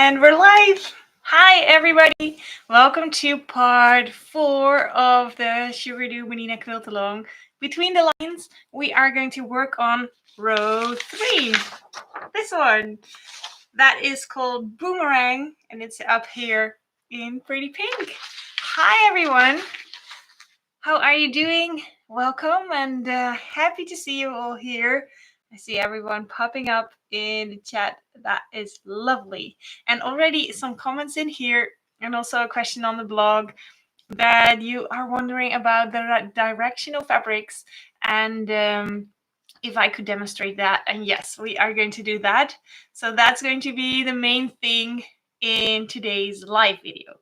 And we're live. Hi, everybody. Welcome to part 4 of the Sugar Do Menina Quilt Along. Between the Lines, we are going to work on row 3. This one. That is called Boomerang, and it's up here in pretty pink. Hi, everyone. How are you doing? Welcome, and happy to see you all here. I see everyone popping up in the chat. That is lovely. And already some comments in here, and also a question on the blog that you are wondering about the directional fabrics and if I could demonstrate that. And yes, we are going to do that. So that's going to be the main thing in today's live video.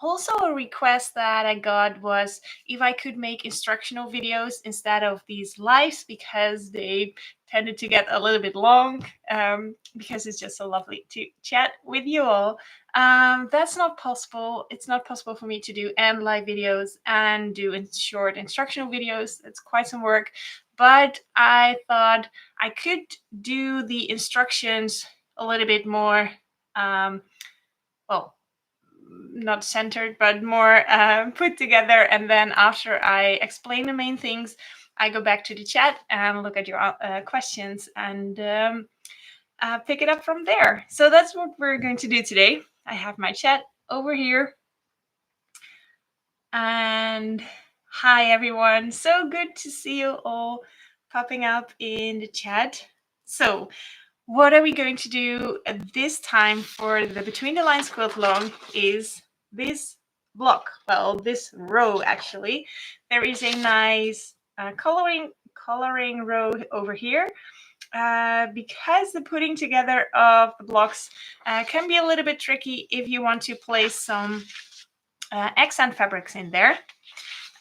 Also, a request that I got was if I could make instructional videos instead of these lives, because they tended to get a little bit long, because it's just so lovely to chat with you all. That's not possible. It's not possible for me to do live videos and do short instructional videos. It's quite some work, but I thought I could do the instructions a little bit more, well, not centered, but more put together. And then after I explain the main things, I go back to the chat and look at your questions and pick it up from there. So that's what we're going to do today. I have my chat over here. And hi, everyone. So good to see you all popping up in the chat. So what are we going to do at this time for the Between the Lines Quilt Along is this block. Well, this row, actually. There is a nice coloring row over here. Because the putting together of the blocks can be a little bit tricky if you want to place some accent fabrics in there.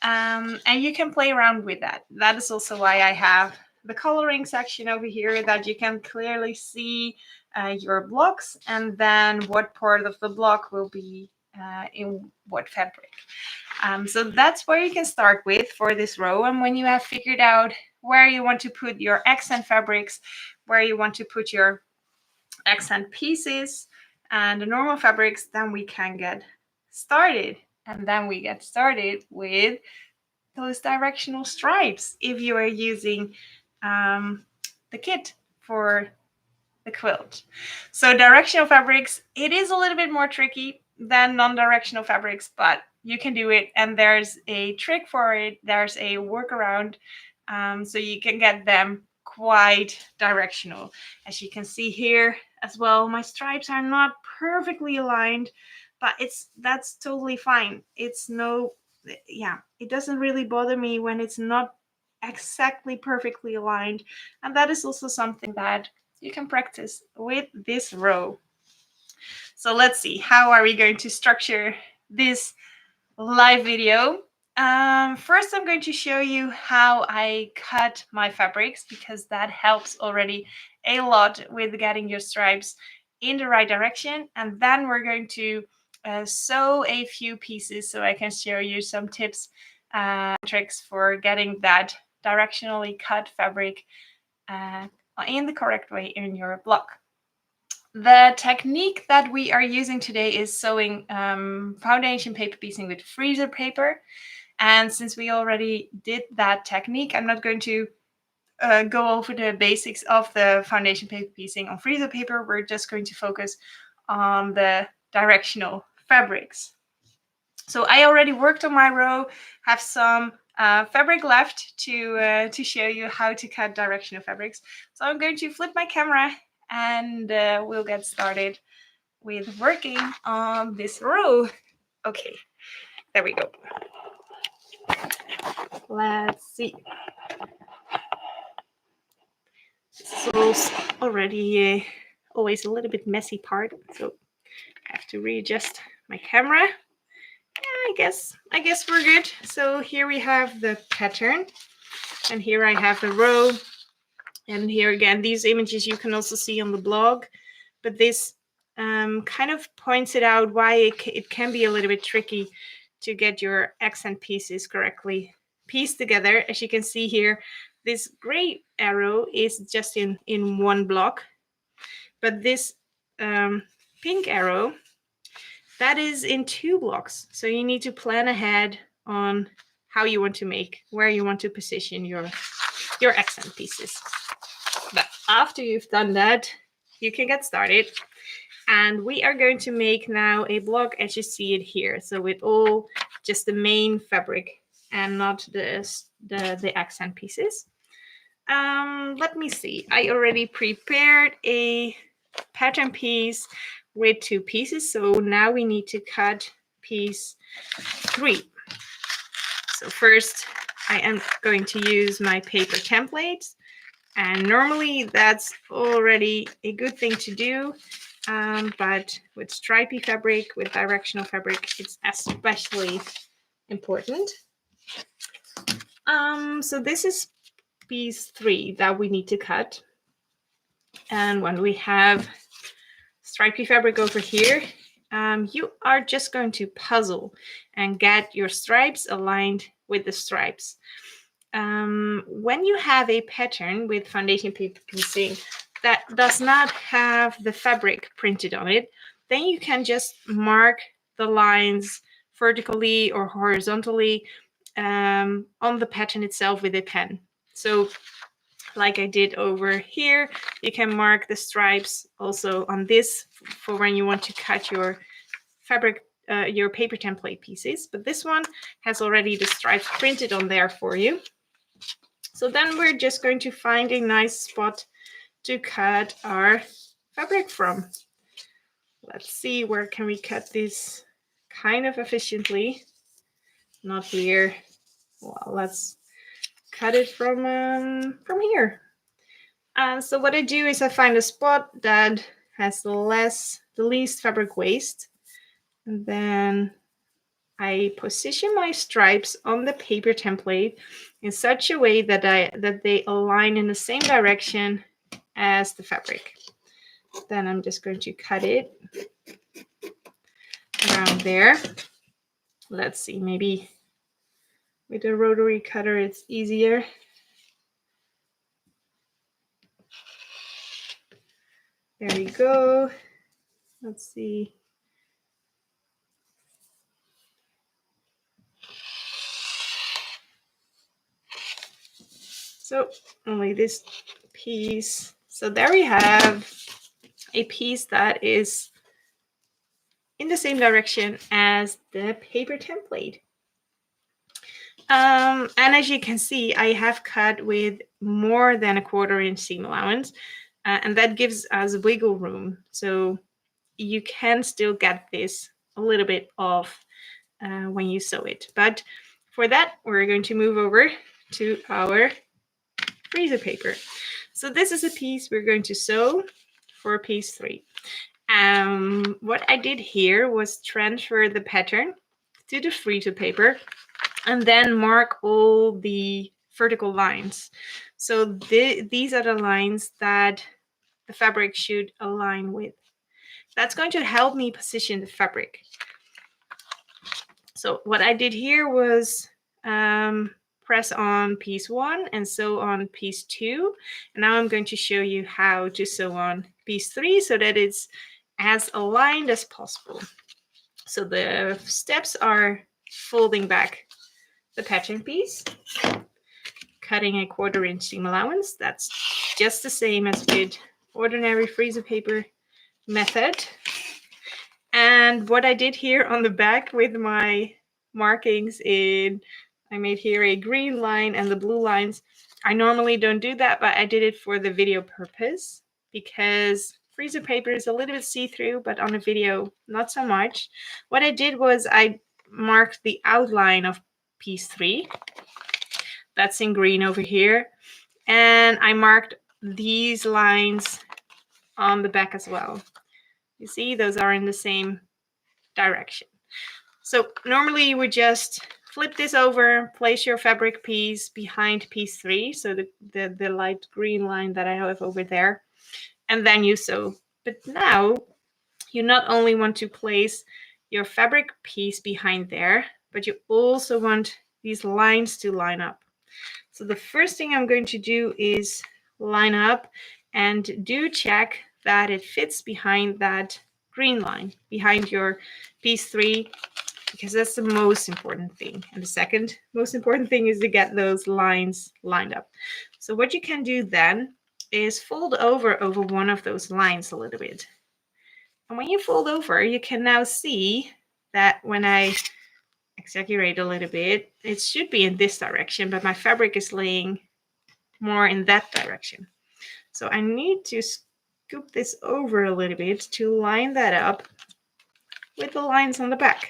And you can play around with that. That is also why I have the coloring section over here, that you can clearly see your blocks and then what part of the block will be in what fabric. So that's where you can start with for this row. And when you have figured out where you want to put your accent fabrics, where you want to put your accent pieces and the normal fabrics, then we can get started. And then we get started with those directional stripes if you are using the kit for the quilt. So directional fabrics, it is a little bit more tricky than non-directional fabrics, but you can do it. And there's a trick for it. There's a workaround. So you can get them quite directional. As you can see here as well, my stripes are not perfectly aligned, but that's totally fine. It's it doesn't really bother me when it's not exactly perfectly aligned. And that is also something that you can practice with this row. So let's see, how are we going to structure this live video? First, I'm going to show you how I cut my fabrics, because that helps already a lot with getting your stripes in the right direction. And then we're going to sew a few pieces so I can show you some tips, tricks for getting that directionally cut fabric in the correct way in your block. The technique that we are using today is sewing foundation paper piecing with freezer paper. And since we already did that technique, I'm not going to go over the basics of the foundation paper piecing on freezer paper. We're just going to focus on the directional fabrics. So I already worked on my row, have some fabric left to show you how to cut directional fabrics. So I'm going to flip my camera and we'll get started with working on this row. Okay, there we go. Let's see. This is already always a little bit messy part, so I have to readjust my camera. I guess we're good. So here we have the pattern, and here I have the row, and here again these images you can also see on the blog, but this kind of points it out why it can be a little bit tricky to get your accent pieces correctly pieced together. As you can see here, this gray arrow is just in one block, but this pink arrow, that is in 2 blocks. So you need to plan ahead on how you want to make, where you want to position your accent pieces. But after you've done that, you can get started. And we are going to make now a block as you see it here. So with all just the main fabric and not the accent pieces. Let me see. I already prepared a pattern piece with 2 pieces. So now we need to cut piece 3. So first I am going to use my paper templates. And normally that's already a good thing to do. But with stripy fabric, with directional fabric, it's especially important. So this is piece 3 that we need to cut. And when we have stripy fabric over here, you are just going to puzzle and get your stripes aligned with the stripes. When you have a pattern with foundation paper piecing that does not have the fabric printed on it, then you can just mark the lines vertically or horizontally on the pattern itself with a pen. So like I did over here, you can mark the stripes also on this for when you want to cut your fabric, your paper template pieces. But this one has already the stripes printed on there for you. So then we're just going to find a nice spot to cut our fabric from. Let's see, where can we cut this kind of efficiently? Not here. Well, let's cut it from here. So what I do is I find a spot that has the least fabric waste, and then I position my stripes on the paper template in such a way that they align in the same direction as the fabric. Then I'm just going to cut it around there. Let's see, maybe with a rotary cutter it's easier. There we go. Let's see. So only this piece. So there we have a piece that is in the same direction as the paper template. And as you can see, I have cut with more than a 1/4 inch seam allowance, and that gives us wiggle room. So you can still get this a little bit off when you sew it. But for that, we're going to move over to our freezer paper. So this is a piece we're going to sew for piece 3. What I did here was transfer the pattern to the freezer paper and then mark all the vertical lines. So these are the lines that the fabric should align with. That's going to help me position the fabric. So what I did here was press on piece 1 and sew on piece 2. And now I'm going to show you how to sew on piece 3 so that it's as aligned as possible. So the steps are folding back the pattern piece, cutting a 1/4 inch seam allowance. That's just the same as with ordinary freezer paper method. And what I did here on the back with my markings I made here a green line and the blue lines. I normally don't do that, but I did it for the video purpose because freezer paper is a little bit see-through, but on a video, not so much. What I did was I marked the outline of piece 3. That's in green over here. And I marked these lines on the back as well. You see, those are in the same direction. So normally you would just flip this over, place your fabric piece behind piece 3, so the light green line that I have over there, and then you sew. But now you not only want to place your fabric piece behind there, but you also want these lines to line up. So the first thing I'm going to do is line up and do check that it fits behind that green line, behind your piece 3, because that's the most important thing. And the second most important thing is to get those lines lined up. So what you can do then is fold over one of those lines a little bit. And when you fold over, you can now see that when I exaggerate a little bit, it should be in this direction, but my fabric is laying more in that direction. So I need to scoop this over a little bit to line that up with the lines on the back.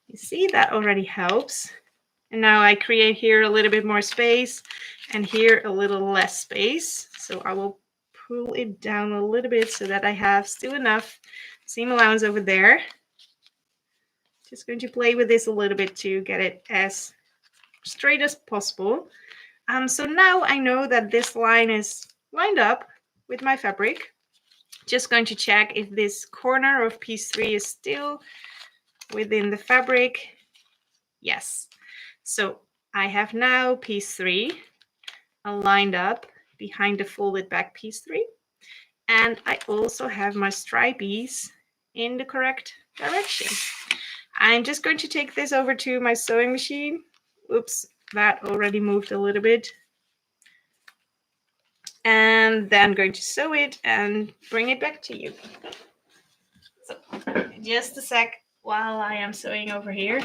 You see, that already helps. And now I create here a little bit more space and here a little less space. So I will pull it down a little bit so that I have still enough seam allowance over there. Just going to play with this a little bit to get it as straight as possible. So now I know that this line is lined up with my fabric. Just going to check if this corner of piece 3 is still within the fabric. Yes. So I have now piece 3 lined up behind the folded back piece 3. And I also have my stripies in the correct direction. I'm just going to take this over to my sewing machine. Oops, that already moved a little bit. And then I'm going to sew it and bring it back to you. So just a sec while I am sewing over here.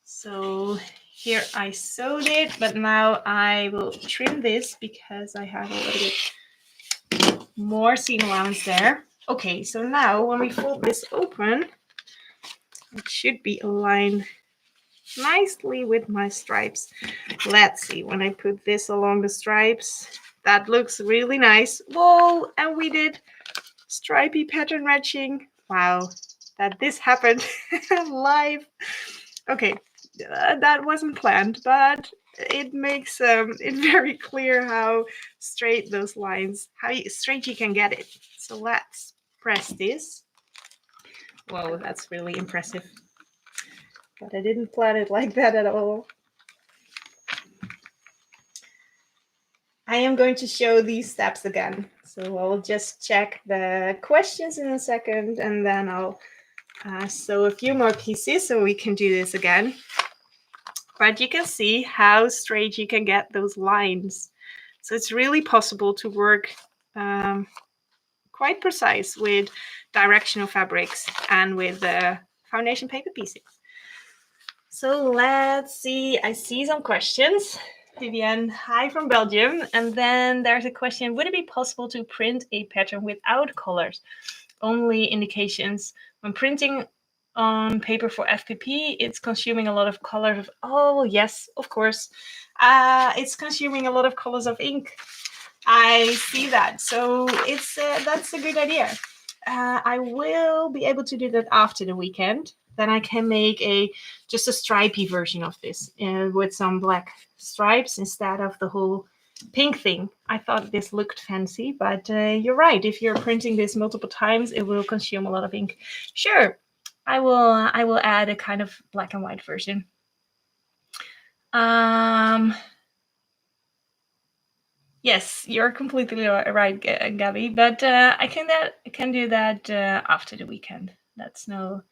So here I sewed it, but now I will trim this because I have a little bit more seam allowance there. Okay, so now when we fold this open, it should be aligned nicely with my stripes. Let's see, when I put this along the stripes, that looks really nice. Whoa, and we did stripy pattern matching. Wow, that this happened live. Okay, that wasn't planned, but it makes it very clear how straight those lines, how straight you can get it. So let's press this. Whoa, that's really impressive. But I didn't plan it like that at all. I am going to show these steps again. So I'll just check the questions in a second, and then I'll sew a few more pieces so we can do this again. But you can see how straight you can get those lines. So it's really possible to work quite precise with directional fabrics and with foundation paper pieces. So let's see, I see some questions. Vivian, hi from Belgium. And then there's a question, would it be possible to print a pattern without colors? Only indications. When printing on paper for FPP, it's consuming a lot of colors. Oh, yes, of course. It's consuming a lot of colors of ink. I see that. So it's that's a good idea. I will be able to do that after the weekend. Then I can make just a stripy version of this with some black stripes instead of the whole pink thing. I thought this looked fancy, but you're right. If you're printing this multiple times, it will consume a lot of ink. Sure, I will add a kind of black and white version. Yes, you're completely right, Gabby. But I can do that after the weekend. That's no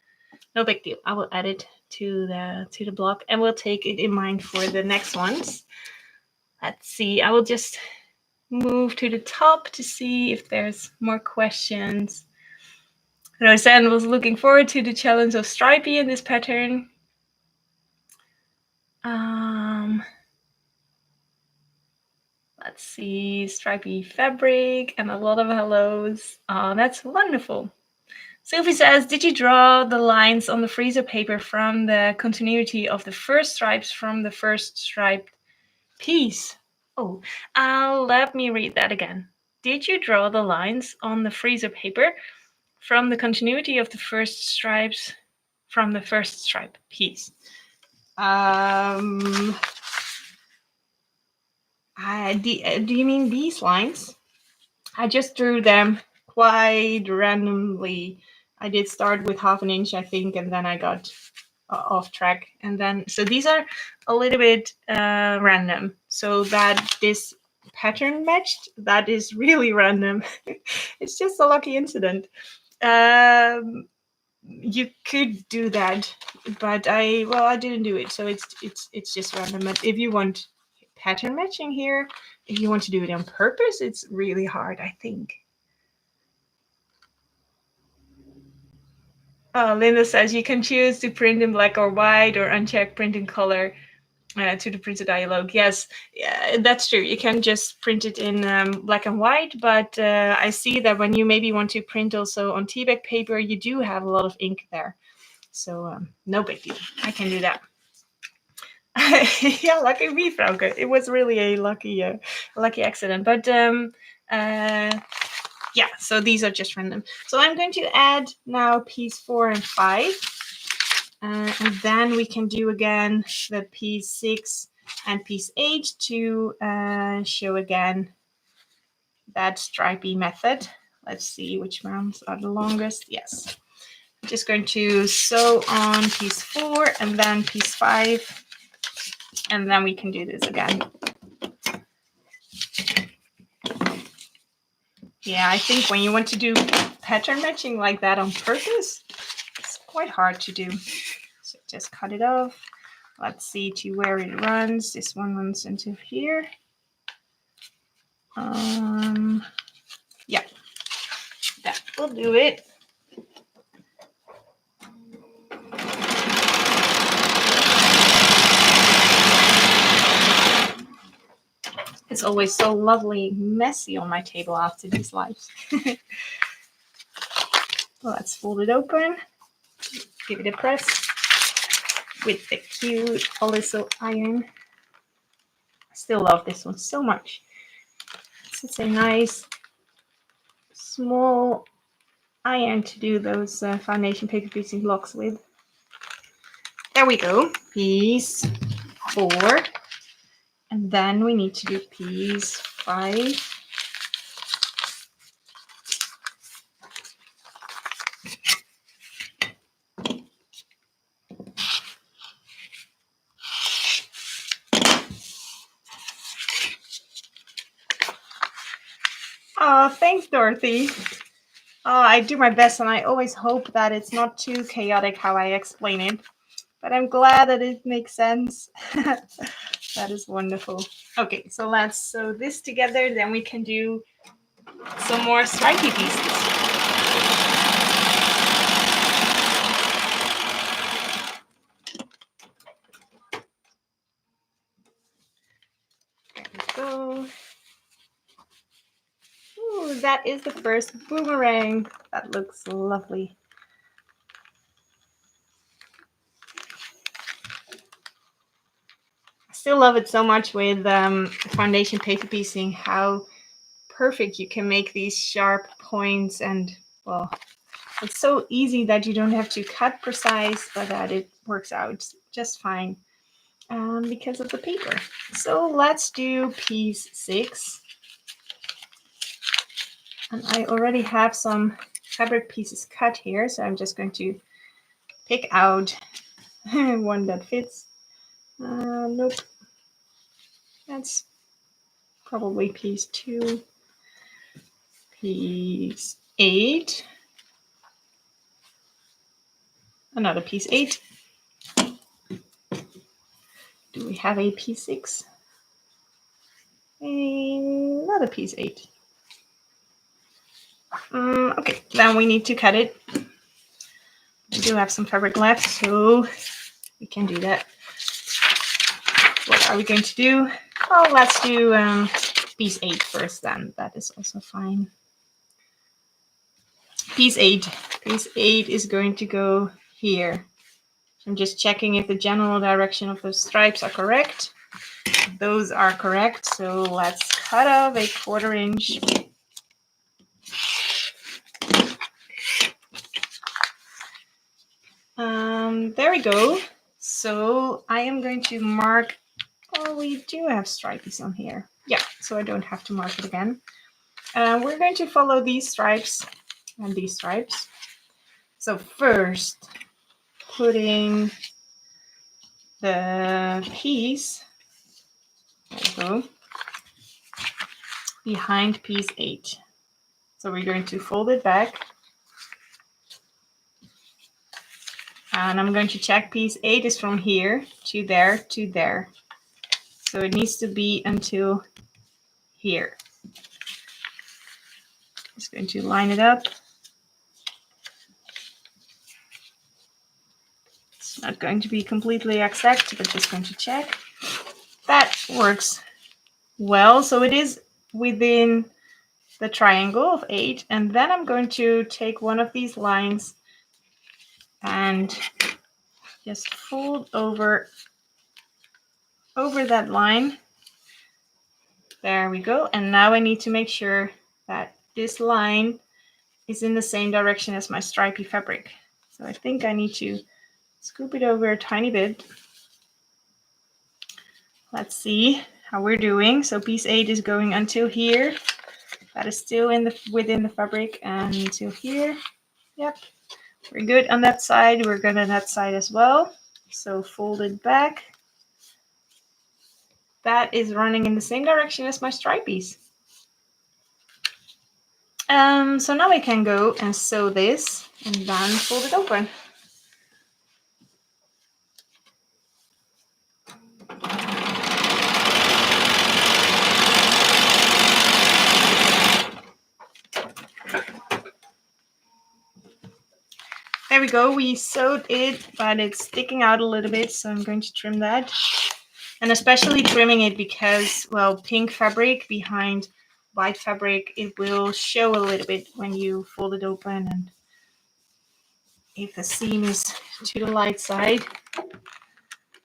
big deal. I will add it to the blog, and we'll take it in mind for the next ones. Let's see. I will just move to the top to see if there's more questions. Roseanne was looking forward to the challenge of stripy in this pattern. Let's see, stripy fabric and a lot of hellos. Oh, that's wonderful. Sylvie says, did you draw the lines on the freezer paper from the continuity of the first stripes from the first striped piece? Oh, let me read that again. Did you draw the lines on the freezer paper from the continuity of the first stripes from the first stripe piece? Do you mean these lines? I just drew them quite randomly I did start with 1/2 inch, I think, and then I got off track. And then, so these are a little bit random. So that this pattern matched, that is really random. It's just a lucky incident. You could do that, but I didn't do it, so it's just random. But if you want pattern matching here, if you want to do it on purpose, it's really hard, I think. Linda says you can choose to print in black or white or uncheck print in color to the printed dialogue. Yes, yeah, that's true. You can just print it in black and white, but I see that when you maybe want to print also on tea bag paper, you do have a lot of ink there. So no big deal. I can do that. Yeah, lucky me, Frauke. It was really a lucky accident. But yeah, so these are just random. So I'm going to add now piece 4 and 5. And then we can do again the piece 6 and piece 8 to show again that stripy method. Let's see which ones are the longest. Yes. I'm just going to sew on piece 4 and then piece 5. And then we can do this again. Yeah, I think when you want to do pattern matching like that on purpose, it's quite hard to do. So just cut it off. Let's see to where it runs. This one runs into here. Yeah, that will do it. It's always so lovely messy on my table after these lives. Let's fold it open. Give it a press with the cute Oliso iron. I still love this one so much. It's a nice small iron to do those foundation paper piecing blocks with. There we go, piece 4. And then we need to do piece 5. Oh, thanks, Dorothy. Oh, I do my best, and I always hope that it's not too chaotic how I explain it. But I'm glad that it makes sense. That is wonderful. Okay, so let's sew this together. Then we can do some more stripy pieces. There we go. Ooh, that is the first boomerang. That looks lovely. I still love it so much with foundation paper piecing, how perfect you can make these sharp points, and well, it's so easy that you don't have to cut precise, but that it works out just fine because of the paper. So let's do piece 6. And I already have some fabric pieces cut here, so I'm just going to pick out one that fits. Nope. That's probably piece 2. Piece 8. Another piece 8. Do we have a piece 6? Another piece 8. Okay, then we need to cut it. We do have some fabric left, so we can do that. What are we going to do? Oh, let's do piece 8 first then. That is also fine. Piece 8. Piece 8 is going to go here. I'm just checking if the general direction of the stripes are correct. Those are correct, so let's cut off a 1/4 inch. There we go. So I am going to mark. Oh, we do have stripies on here. Yeah, so I don't have to mark it again. We're going to follow these stripes and these stripes. So first, putting the piece, behind piece 8. So we're going to fold it back. And I'm going to check piece 8 is from here to there to there. So it needs to be until here. Just going to line it up. It's not going to be completely exact, but just going to check. That works well. So it is within the triangle of 8. And then I'm going to take one of these lines and just fold over that line. There we go. And now I need to make sure that this line is in the same direction as my stripy fabric. So I think I need to scoop it over a tiny bit. Let's see how we're doing. So piece 8 is going until here. That is still within the fabric, and until here. Yep, we're good on that side. We're good on that side as well. So fold it back. That is running in the same direction as my stripies. So now I can go and sew this and then fold it open. There we go, we sewed it, but it's sticking out a little bit, so I'm going to trim that. And especially trimming it because, well, pink fabric behind white fabric, it will show a little bit when you fold it open, and if the seam is to the light side,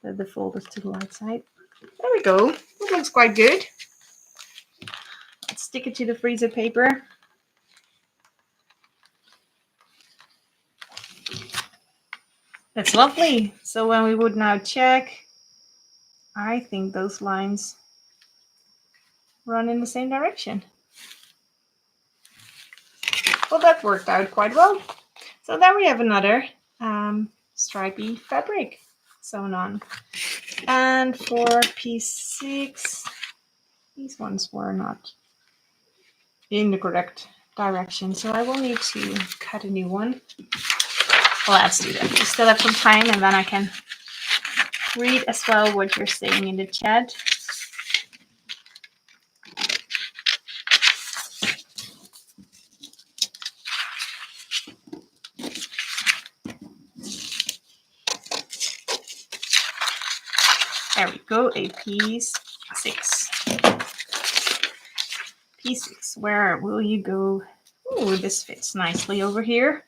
the fold is to the light side. There we go, it looks quite good. Let's stick it to the freezer paper. That's lovely. So when we would now check, I think those lines run in the same direction. Well, that worked out quite well. So there we have another stripy fabric sewn on. And for piece 6, these ones were not in the correct direction, so I will need to cut a new one. Well, let's do that. We still have some time, and then I can read as well what you're saying in the chat. There we go, a piece 6. Piece 6, where will you go? Ooh, this fits nicely over here.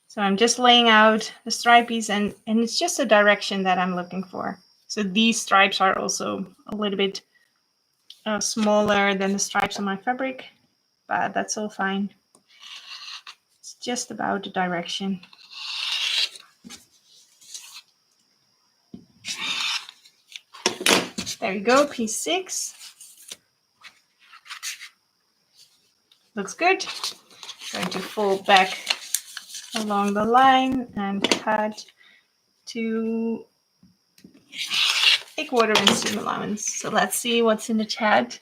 So I'm just laying out the stripies, and it's just a direction that I'm looking for. So these stripes are also a little bit smaller than the stripes on my fabric, but that's all fine. It's just about the direction. There you go, piece 6. Looks good. Going to fold back along the line and cut to 1/4 inch seam allowance. So let's see what's in the chat.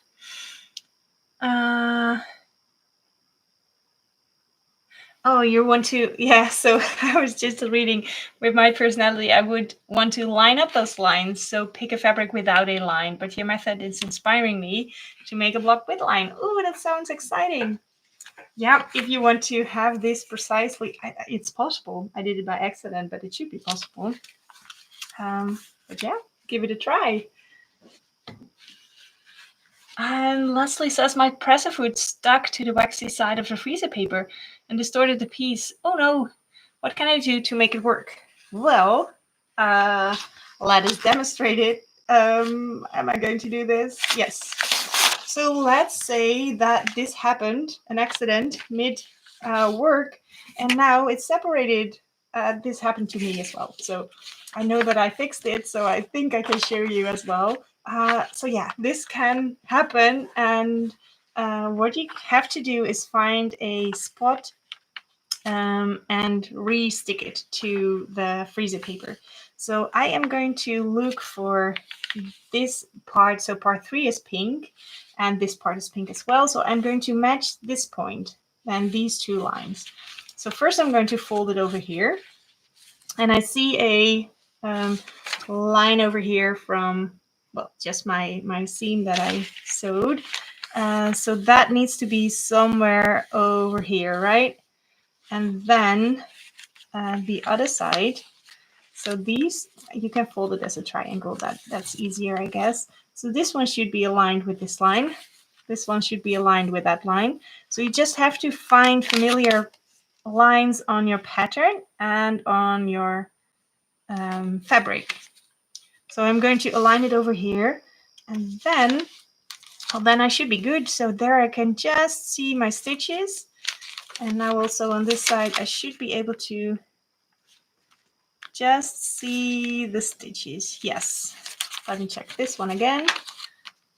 Oh, you want to, yeah, so I was just reading, with my personality, I would want to line up those lines. So pick a fabric without a line, but your method is inspiring me to make a block with line. Oh, that sounds exciting. Yeah, if you want to have this precisely, it's possible. I did it by accident, but it should be possible. But yeah, give it a try. And Leslie says, my presser foot stuck to the waxy side of the freezer paper and distorted the piece. Oh no, what can I do to make it work? Well, let us demonstrate it. Am I going to do this? Yes. So let's say that this happened, an accident mid work, and now it's separated. This happened to me as well. So I know that I fixed it, so I think I can show you as well. So yeah, this can happen, and what you have to do is find a spot and re-stick it to the freezer paper. So I am going to look for this part. So part 3 is pink and this part is pink as well. So I'm going to match this point and these two lines. So first I'm going to fold it over here, and I see a line over here from, well, just my seam that I sewed. So that needs to be somewhere over here, right? And then the other side. So these, you can fold it as a triangle. That's easier, I guess. So this one should be aligned with this line. This one should be aligned with that line. So you just have to find familiar lines on your pattern and on your fabric. So I'm going to align it over here, and then, well, then I should be good. So there I can just see my stitches. And now also on this side, I should be able to just see the stitches. Yes. Let me check this one again.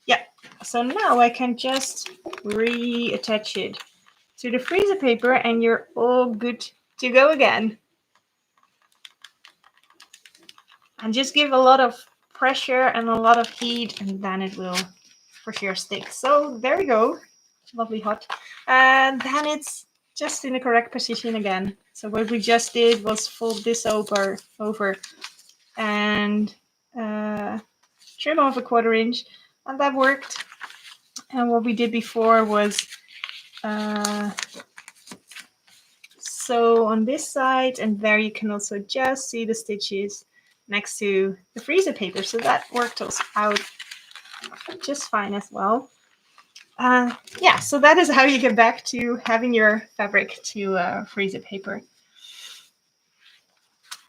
Yeah. So now I can just reattach it to the freezer paper and you're all good to go again. And just give a lot of pressure and a lot of heat, and then it will for sure stick. So there we go. Lovely hot. And then it's just in the correct position again. So what we just did was fold this over and trim off a 1/4 inch, and that worked. And what we did before was sew on this side, and there you can also just see the stitches next to the freezer paper. So that worked also out just fine as well. Yeah, so that is how you get back to having your fabric to freezer paper.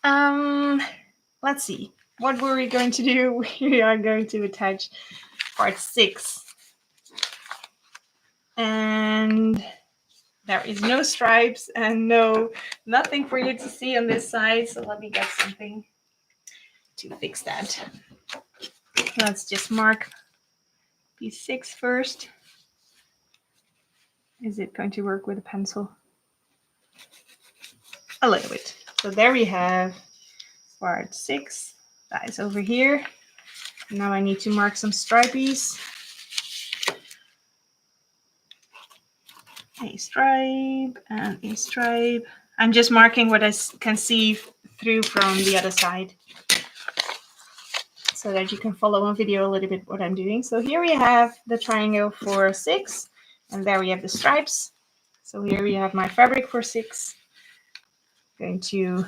Let's see. What were we going to do? We are going to attach part 6. And there is no stripes and nothing for you to see on this side. So let me get something to fix that. Let's just mark piece 6 first. Is it going to work with a pencil? A little bit. So there we have part 6. That is over here. Now I need to mark some stripies. A stripe and a stripe. I'm just marking what I can see through from the other side, so that you can follow on video a little bit what I'm doing. So here we have the triangle for 6, and there we have the stripes. So here we have my fabric for 6. I'm going to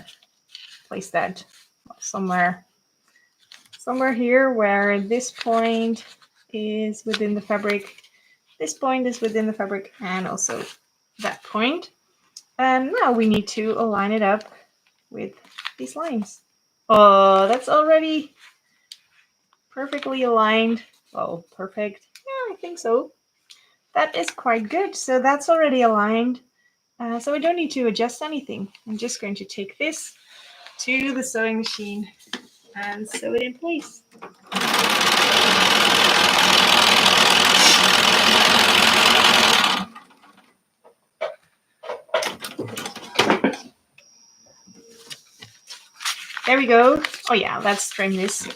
place that somewhere here where this point is within the fabric. This point is within the fabric, and also that point. And now we need to align it up with these lines. Oh, that's already perfectly aligned. Well, perfect. Yeah, I think so. That is quite good. So that's already aligned. So we don't need to adjust anything. I'm just going to take this to the sewing machine and sew it in place. There we go. Oh yeah, let's trim this.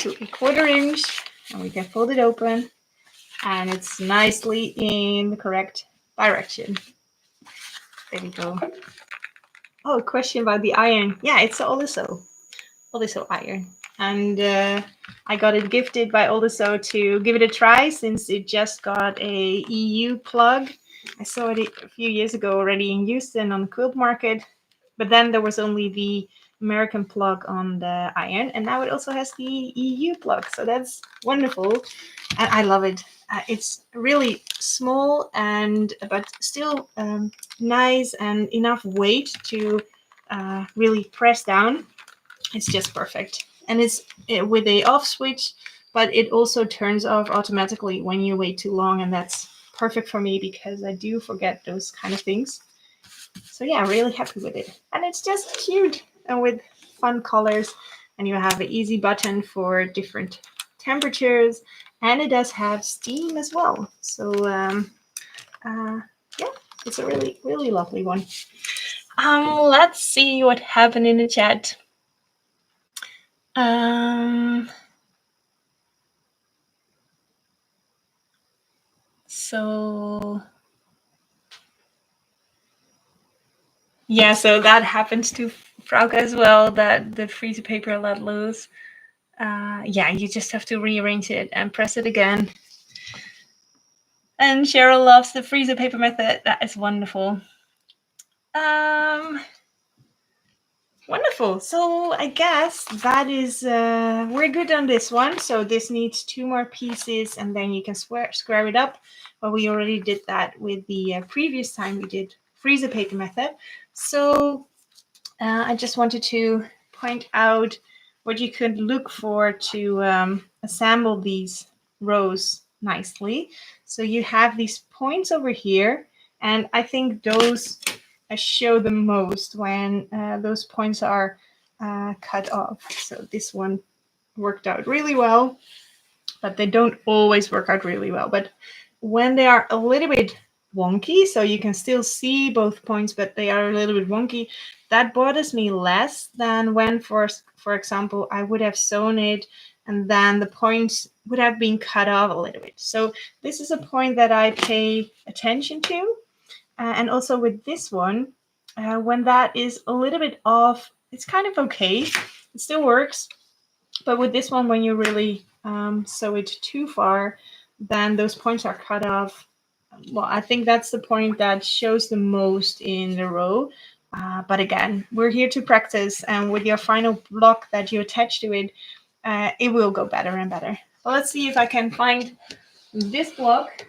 To a 1/4 inch, and we can fold it open, and it's nicely in the correct direction. There we go. Oh, question about the iron. Yeah, it's Oliso iron. And I got it gifted by Oliso to give it a try, since it just got a EU plug. I saw it a few years ago already in Houston on the quilt market, but then there was only the American plug on the iron, and now it also has the EU plug. So that's wonderful, and I love it. It's really small but still nice, and enough weight to really press down. It's just perfect, and it's with a off switch, but it also turns off automatically when you wait too long, and that's perfect for me because I do forget those kind of things. So yeah, really happy with it, and it's just cute and with fun colors, and you have an easy button for different temperatures, and it does have steam as well. So yeah, it's a really, really lovely one. Let's see what happened in the chat. So yeah, so that happens to Frauke as well, that the freezer paper let loose. Yeah, you just have to rearrange it and press it again. And Cheryl loves the freezer paper method. That is wonderful. Wonderful. So I guess that is, we're good on this one. So this needs 2 more pieces and then you can square it up. But we already did that with the previous time we did freezer paper method. So I just wanted to point out what you could look for to assemble these rows nicely. So you have these points over here, and I think those show the most when those points are cut off. So this one worked out really well, but they don't always work out really well. But when they are a little bit wonky, so you can still see both points, but they are a little bit wonky, that bothers me less than when, for example, I would have sewn it and then the points would have been cut off a little bit. So this is a point that I pay attention to. And also with this one, when that is a little bit off, it's kind of okay. It still works. But with this one, when you really sew it too far, then those points are cut off. Well, I think that's the point that shows the most in the row. But again, we're here to practice, and with your final block that you attach to it, it will go better and better. Well, let's see if I can find this block.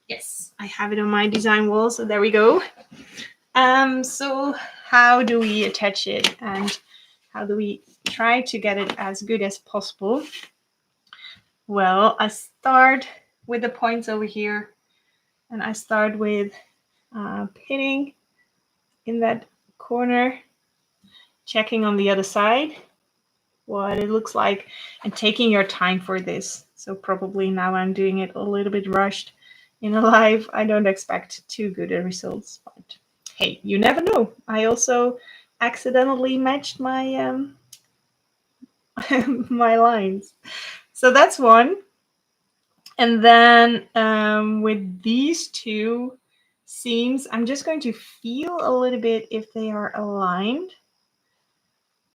Yes, I have it on my design wall, so there we go. So how do we attach it, and how do we try to get it as good as possible? Well, I start with the points over here, and I start with pinning in that corner, checking on the other side what it looks like, and taking your time for this. So probably now I'm doing it a little bit rushed in a live. I don't expect too good results, but hey, you never know. I also accidentally matched my my lines. So that's one. And then with these 2 seams, I'm just going to feel a little bit if they are aligned.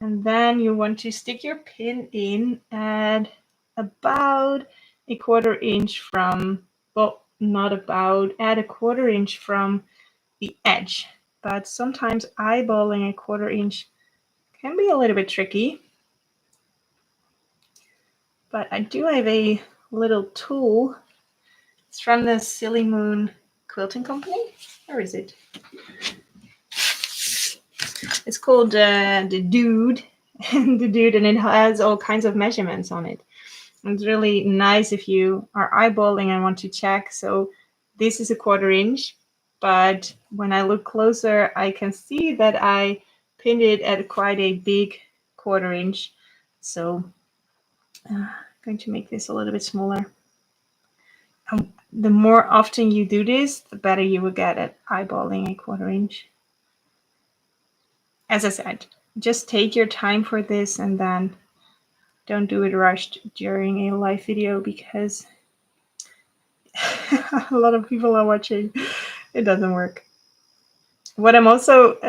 And then you want to stick your pin in at about a 1/4 inch from, well, not about, at a 1/4 inch from the edge. But sometimes eyeballing a 1/4 inch can be a little bit tricky. But I do have a little tool. It's from the Silly Moon Quilting Company. Where is it? It's called the Dude, and it has all kinds of measurements on it. It's really nice if you are eyeballing and want to check. So this is a 1/4 inch, but when I look closer, I can see that I pinned it at quite a big 1/4 inch. So I'm going to make this a little bit smaller. The more often you do this, the better you will get at eyeballing a 1/4 inch. As I said, just take your time for this and then don't do it rushed during a live video because a lot of people are watching. It doesn't work. What I'm also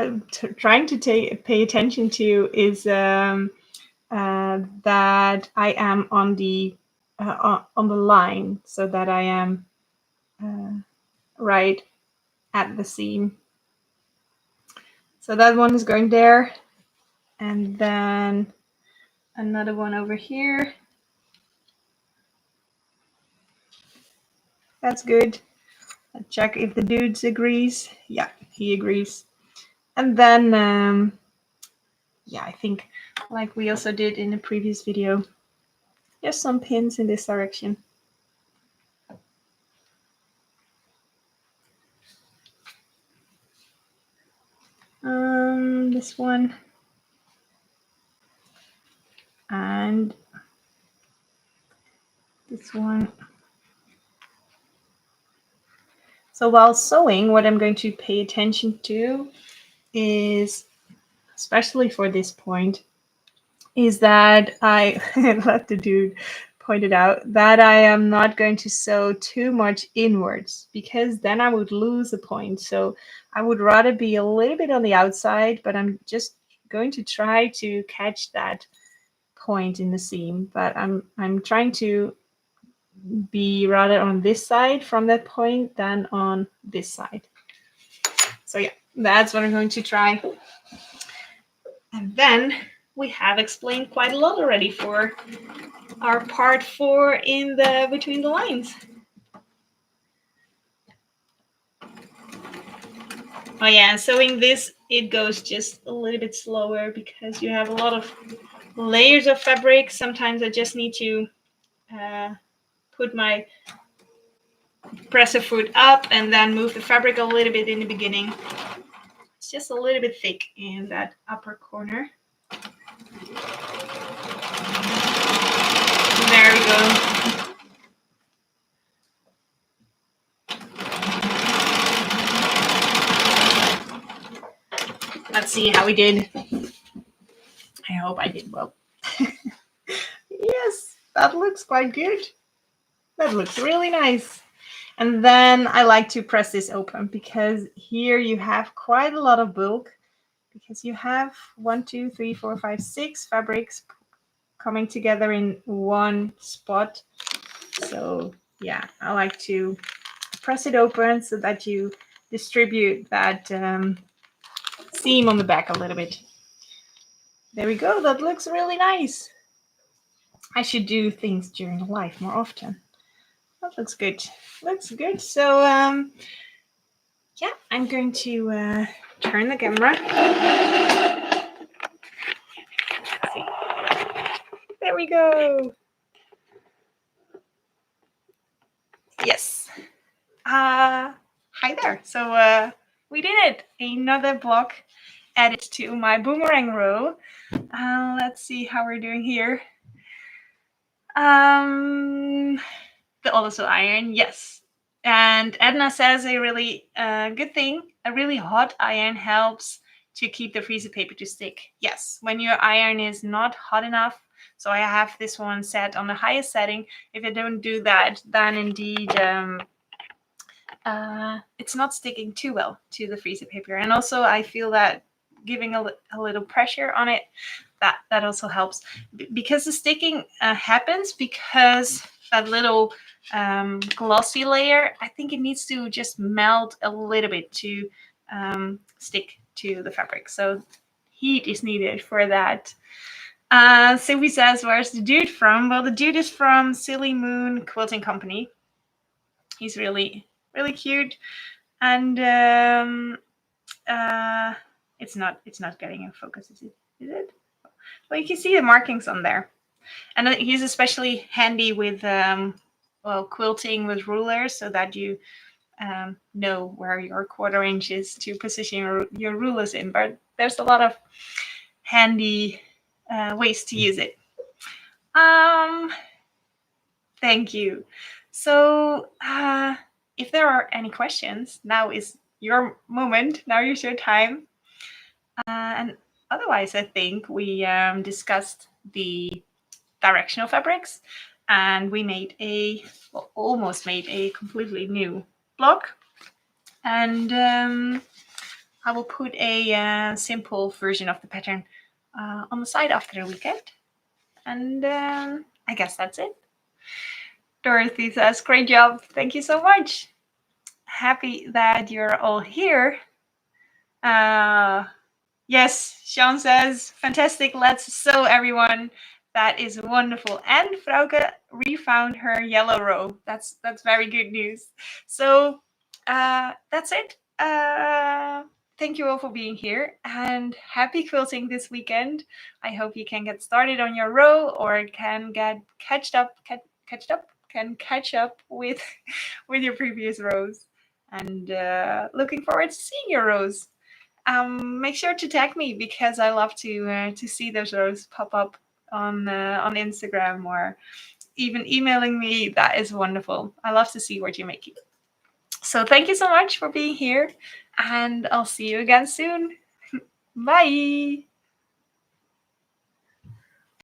trying to pay attention to is that I am on the line, so that I am right at the seam. So that one is going there, and then another one over here. That's good. I'll check if the dude agrees. Yeah, he agrees. And then, yeah, I think like we also did in the previous video, there's some pins in this direction. This one. And this one. So while sewing, what I'm going to pay attention to is, especially for this point, is that I let the dude pointed out that I am not going to sew too much inwards, because then I would lose a point. So I would rather be a little bit on the outside, but I'm just going to try to catch that point in the seam. But I'm trying to be rather on this side from that point than on this side. So yeah, that's what I'm going to try. And then we have explained quite a lot already for our part 4 in the Between the Lines. Oh yeah, sewing this, it goes just a little bit slower because you have a lot of layers of fabric. Sometimes I just need to put my presser foot up and then move the fabric a little bit in the beginning. It's just a little bit thick in that upper corner. There we go. Let's see how we did. I hope I did well. Yes, that looks quite good. That looks really nice. And then I like to press this open because here you have quite a lot of bulk, because you have 1, 2, 3, 4, 5, 6 fabrics coming together in one spot. So yeah, I like to press it open so that you distribute that seam on the back a little bit. There we go. That looks really nice. I should do things during life more often. That looks good. Looks good. So yeah, I'm going to turn the camera. Let's see. There we go. Yes. Hi there. So we did it. Another block added to my boomerang row. Let's see how we're doing here. The also iron, yes. And Edna says a really good thing. A really hot iron helps to keep the freezer paper to stick. Yes, when your iron is not hot enough. So I have this one set on the highest setting. If I don't do that, then indeed it's not sticking too well to the freezer paper. And also I feel that giving a little pressure on it, that also helps, because the sticking happens because that little glossy layer, I think it needs to just melt a little bit to stick to the fabric. So heat is needed for that. Sylvie says, where's the dude from? Well, the dude is from Silly Moon Quilting Company. He's really, really cute. And it's not getting in focus, is it? Well, you can see the markings on there. And he's especially handy with quilting with rulers, so that you know where your 1/4 inch is to position your rulers in. But there's a lot of handy ways to use it. Thank you. So if there are any questions, now is your moment. Now is your time. And otherwise, I think we discussed the directional fabrics, and we almost made a completely new block. And I will put a simple version of the pattern on the side after the weekend. And I guess that's it. Dorothy says, great job. Thank you so much. Happy that you're all here. Yes, Sean says, fantastic. Let's sew, everyone. That is wonderful. And Frauke refound her yellow row. That's very good news. So that's it. Thank you all for being here, and happy quilting this weekend. I hope you can get started on your row, or can catch up with your previous rows. And looking forward to seeing your rows. Make sure to tag me, because I love to see those rows pop up on Instagram or even emailing me, that is wonderful. I love to see what you're making. So thank you so much for being here, and I'll see you again soon. Bye.